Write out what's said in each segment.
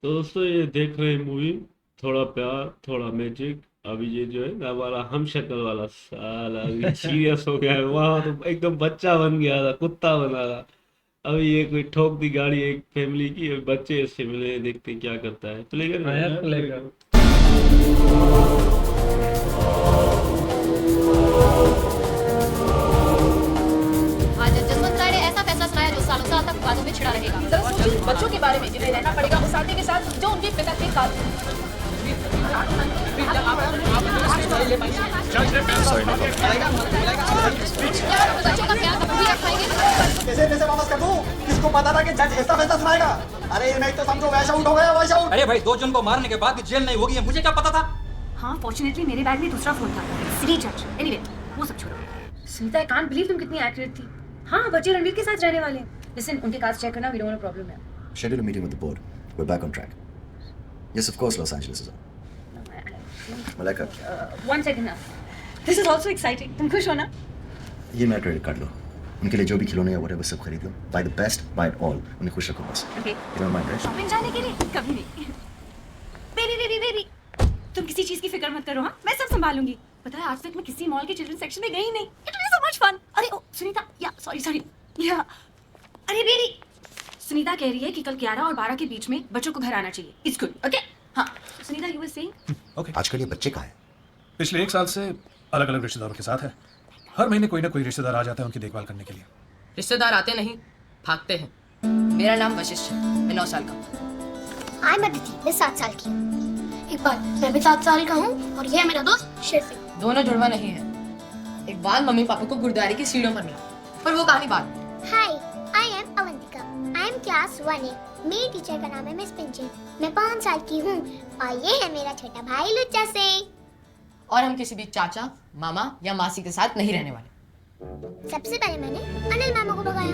तो दोस्तों ये देख रहे हैं मूवी थोड़ा प्यार थोड़ा मैजिक। अभी ये जो है ना हमारा हम शक्ल वाला साला अभी सीरियस हो गया है। वहां तो एकदम बच्चा बन गया था, कुत्ता बना था। अभी ये कोई ठोक दी गाड़ी एक फैमिली की, अभी बच्चे इससे मिले, देखते हैं क्या करता है। प्ले कर हाँ यार प्ले कर। आज जसवंत राय ने ऐसा फैसला सुनाया जो सालों साल तक विवादों में छिड़ा रहेगा। जरा सोचिए बच्चों के बारे में जिन्हें रहना पड़ेगा उस आदमी के साथ जो उनके पिता के काल। बच्चों का प्यार कभी रख पाएंगे? कैसे पैसे वापस कर दूं? किसको पता था कि जज ऐसा फैसला सुनाएगा? अरे नहीं तो समझो वैश आउट हो गया, वैश आउट। अरे भाई 2 जन को मारने के बाद भी जेल नहीं होगी, ये मुझे क्या पता था। हाँ फॉर्चुनेटली मेरे बैग में दूसरा फोन था, सिटी जज। एनीवे वो सब छोड़ो। सुनीता आई कांट बिलीव तुम कितनी एक्यूरेट थी। हाँ बच्चे रणवीर के साथ रहने वाले हैं। लिसन उनके कास्ट चेक करना, वी डोंट हैव प्रॉब्लम है। Schedule a meeting with the board. We're back on track. Yes, of course, Los Angeles is on. Malaika, one second ना, दिस इज आल्सो एक्साइटिंग। तुम खुश हो ना? ये मेरा क्रेडिट कार्ड लो। उनके लिए जो भी खिलौने या whatever सब खरीद लो। Buy the best, buy it all. उन्हें खुश रखो बस। Okay You don't mind, right? Shopping जाने के लिए कभी नहीं। बेबी बेबी बेबी तुम किसी चीज की फिक्र मत करो। हाँ मैं सब संभालूंगी। पता है आज तक मैं किसी मॉल के चिल्ड्रन सेक्शन में गई ही नहीं। It was so much fun. अरे ओ सुनीता, या सॉरी सॉरी, या अरे बेबी सुनीता कह रही है कि कल 11 और 12 के बीच में बच्चों को घर आना चाहिए। It's good okay. हाँ सुनीता यू वर सेइंग। आजकल ये बच्चे कहाँ हैं? पिछले 1 साल से अलग अलग रिश्तेदारों के साथ है। हर महीने कोई ना कोई रिश्तेदार आ जाता है उनकी देखभाल करने के लिए। रिश्तेदार आते नहीं भागते हैं। मेरा नाम वशिष्ठ है, मैं 9 साल का हूँ। आई मैं अदिति, मैं 7 साल की हूँ। एक बार मैं भी 7 साल का हूँ और ये है मेरा दोस्त शेर सिंह। दोनों जुड़वा नहीं है। एक बार मम्मी पापा को गुरुद्वारे की सीढ़ियों पर मिला, पर वो कहानी बात। Hi, I am Avantika. I am class 1A। मेरी टीचर का नाम है मिस पिंचर। मैं 5 साल की हूँ और ये है मेरा छोटा भाई लुच्चा सिंह। और हम किसी भी चाचा, मामा या मासी के साथ नहीं रहने वाले। सबसे पहले मैंने अनिल मामा को भगाया।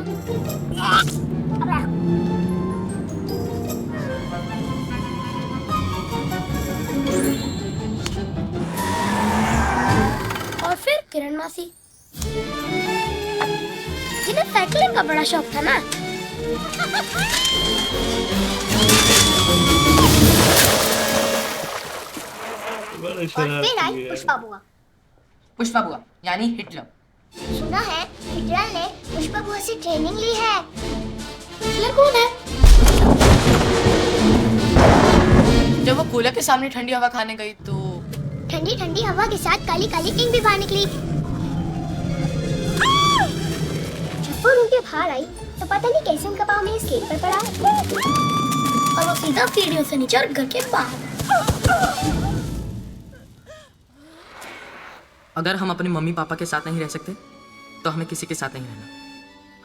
और फिर किरण मासी, जिन्हें साइकिलिंग का बड़ा शौक था ना। बड़ा और फिर शरारती आई है। पुष्पा बुआ। पुष्पा बुआ यानी हिटलर। सुना है हिटलर ने पुष्पा बुआ से ट्रेनिंग ली है। हिटलर कौन है? जब वो कूलर के सामने ठंडी हवा खाने गई तो ठंडी ठंडी हवा के साथ काली काली इंक भी बाहर निकली। जब वो रूम के बाहर आई तो पता नहीं कैसे उनका पाँव मेरे स्केट पर पड़ा और वो सीधा सीढ़ियों से नीचे और घर के बाहर। अगर हम अपने मम्मी पापा के साथ नहीं रह सकते तो हमें किसी के साथ नहीं रहना।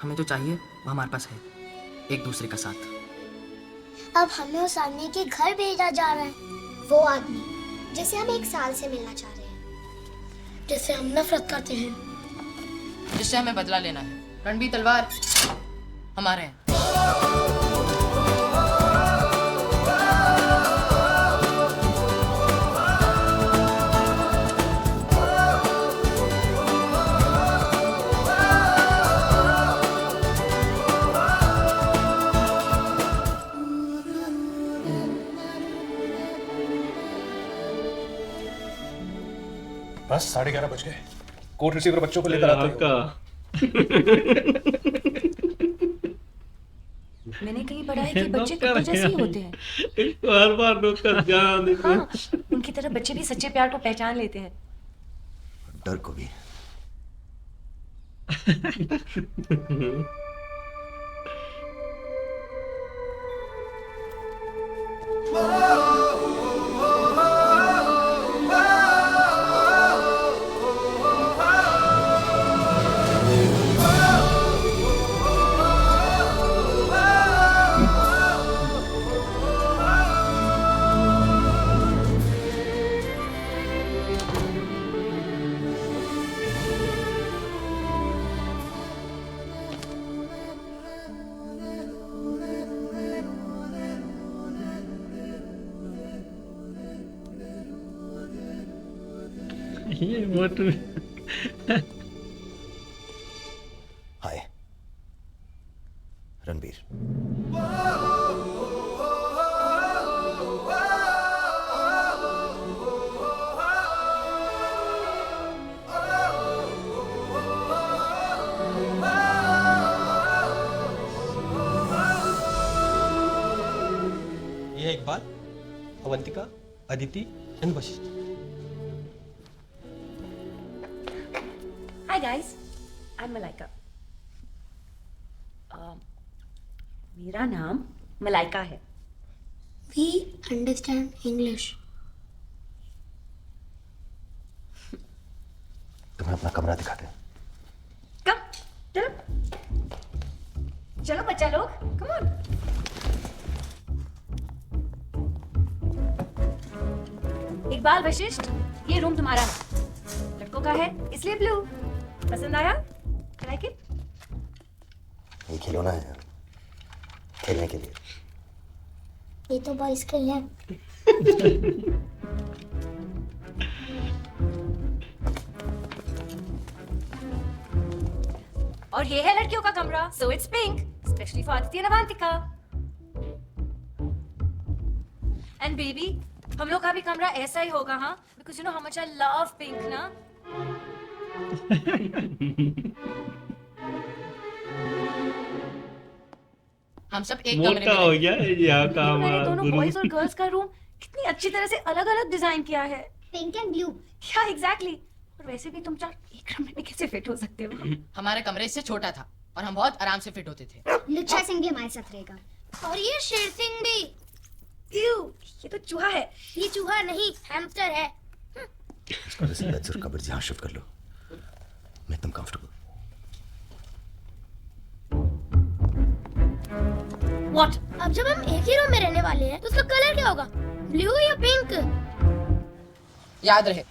हमें जो चाहिए वो हमारे पास है, एक दूसरे का साथ। अब हमें उस आदमी के घर भेजा जा रहा है। वो आदमी जिसे हम 1 साल से मिलना चाह रहे हैं, जिससे हम नफरत करते हैं। जिससे हमें बदला लेना है। रणबीर तलवार हमारे हैं। बस 11:30 बज गए। कोर्ट रिसीवर बच्चों को लेकर आते आपका मैंने कहीं पढ़ा है कि बच्चे कुत्तों जैसे ही होते हैं। इसको हर बार नौकर जान देते हैं। हाँ उनकी तरह बच्चे भी सच्चे प्यार को पहचान लेते हैं। डर को भी। ये मोटू हाय रणबीर। है Iqbal, Avantika, Aditi and Vashishtha. Hi guys, I'm Malaika. मेरा नाम मलाइका है। We understand English. तुम्हें अपना कमरा दिखाते हैं। कम, चलो चलो बच्चा लोग, कम ऑन। इकबाल, वशिष्ठ, ये रूम तुम्हारा है, लड़कों का है इसलिए ब्लू। पसंद आया? Like it? ये खिलौना है खेलने के लिए। ये तो बॉयज के लिए है। और ये है लड़कियों का कमरा, so it's pink, specially for Aditya and Avantika. And baby, हम लोग का भी कमरा ऐसा ही होगा, हाँ? Because you know how much I love pink ना। हम सब एक कमरे मोटा में हो गया है यहाँ का मैंने हमारा दोनों गुरु। बॉयज और गर्ल्स का रूम कितनी अच्छी तरह से अलग-अलग डिजाइन किया है। Pink and blue. क्या एग्जैक्टली? और वैसे भी तुम चार एक कमरे में कैसे फिट हो सकते हो? हमारे कमरे से छोटा था और हम बहुत आराम से फिट होते थे। लुच्छा सिंह भी हमारे साथ रहेगा। और ये शेर सिंह भी। Ew, ये तो चूहा है। ये चूहा नहीं, हैमस्टर है। इसको बेड्स और कबर्ड्स यहाँ शिफ्ट कर लो, मेक देम कंफर्टेबल। What? अब जब हम एक ही रूम में रहने वाले हैं तो उसका कलर क्या होगा? ब्लू या पिंक? याद रहे,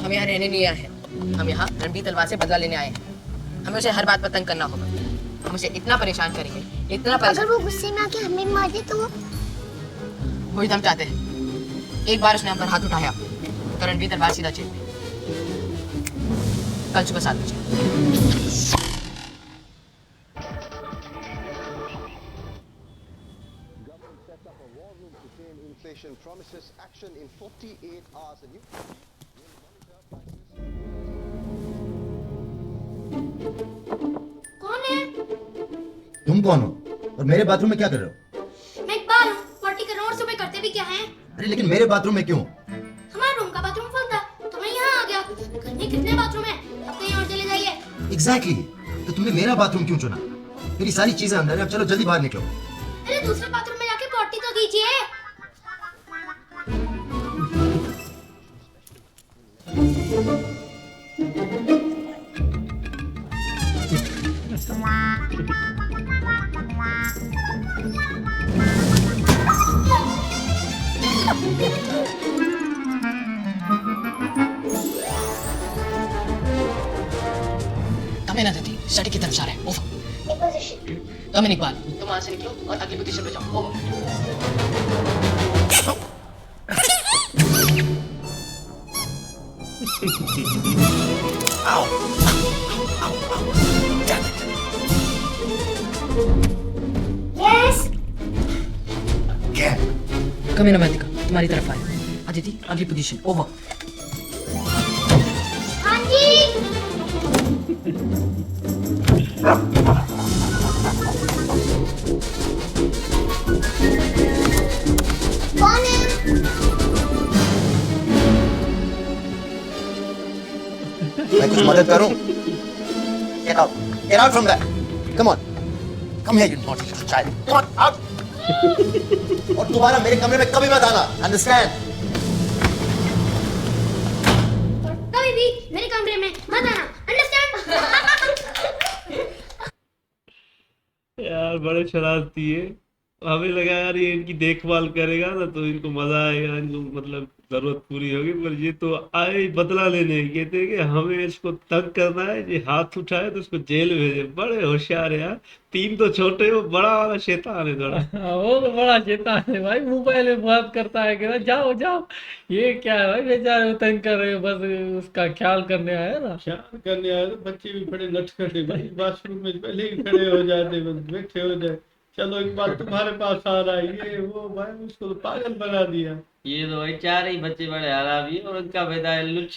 हम यहाँ रहने नहीं आए हैं, हम यहाँ रणबीर तलवार से बदला लेने आए हैं। हमें उसे हर बात पर तंग करना होगा, हम उसे इतना परेशान करेंगे, इतना अगर परेशान। वो गुस्से में आके हमें मार दे तो? वही तो हम चाहते हैं। एक बार उसने हम पर हाथ उठाया तो रणबीर तलवार सीधा जेल में। कल सुबह 7 बजे। Inflation promises action in 48 hours. And you कौन है? तुम कौन हो और मेरे बाथरूम में क्या कर रहे हो? मैं इकबाल हूँ। 40 करोड़ से मैं करते भी क्या है? अरे लेकिन मेरे बाथरूम में क्यों? हमारे रूम का बाथरूम फुल था तो मैं यहाँ आ गया। घर में कितने बाथरूम है? अब कहीं और चले जाइए। एग्जैक्टली तो तुमने मेरा बाथरूम क्यों चुना? मेरी सारी चीजें अंदर है, अब चलो जल्दी बाहर निकलो। अरे दूसरे बाथरूम में जाके पॉटी तो कीजिए। हमें ना देती, स्टडी की तरफ जा रहे हैं। ओवर। कम इकबाल, तुम वहां से निकलो और अगली पोजीशन पे जाओ। ओवर। यस। कम इन अवंतिका, तुम्हारी तरफ आए। अदिति, अगली पोजीशन। ओवर। हाँ जी। कौन है? मैं कुछ मदद करूं? Get out! Get out from there! Come on! Come here, you naughty little child! Come on, out! और दोबारा मेरे कमरे में कभी मत आना, understand? कभी भी मेरे कमरे में मत आना, अंडरस्टैंड? यार बड़े शरारती है। हमें लगा यार ये इनकी देखभाल करेगा ना तो इनको मजा आएगा, इनको मतलब जरूरत पूरी होगी। पर ये तो आए ही बदला लेने, कहते हैं कि हमें इसको तंग करना है, ये हाथ उठाए तो इसको जेल भेजे। बड़े होशियार है यार। 3 तो छोटे, वो बड़ा वाला शैतान है थोड़ा। वो तो बड़ा शैतान है भाई, मोबाइल में बात करता है कि ना जाओ जाओ। ये क्या है भाई, बेचारे को तंग कर रहे हो, बस उसका ख्याल करने आया ना। ख्याल करने आए तो बच्चे भी बड़े नटखट है भाई, वॉशरूम में पहले ही खड़े हो जाते, बस बैठे हो जाए। चलो एक बार तुम्हारे पास आ रहा है ये वो, भाई उसको तो पागल बना दिया। ये तो भाई 4 ही बच्चे बड़े हरामी और उनका बेटा है लुच्चा।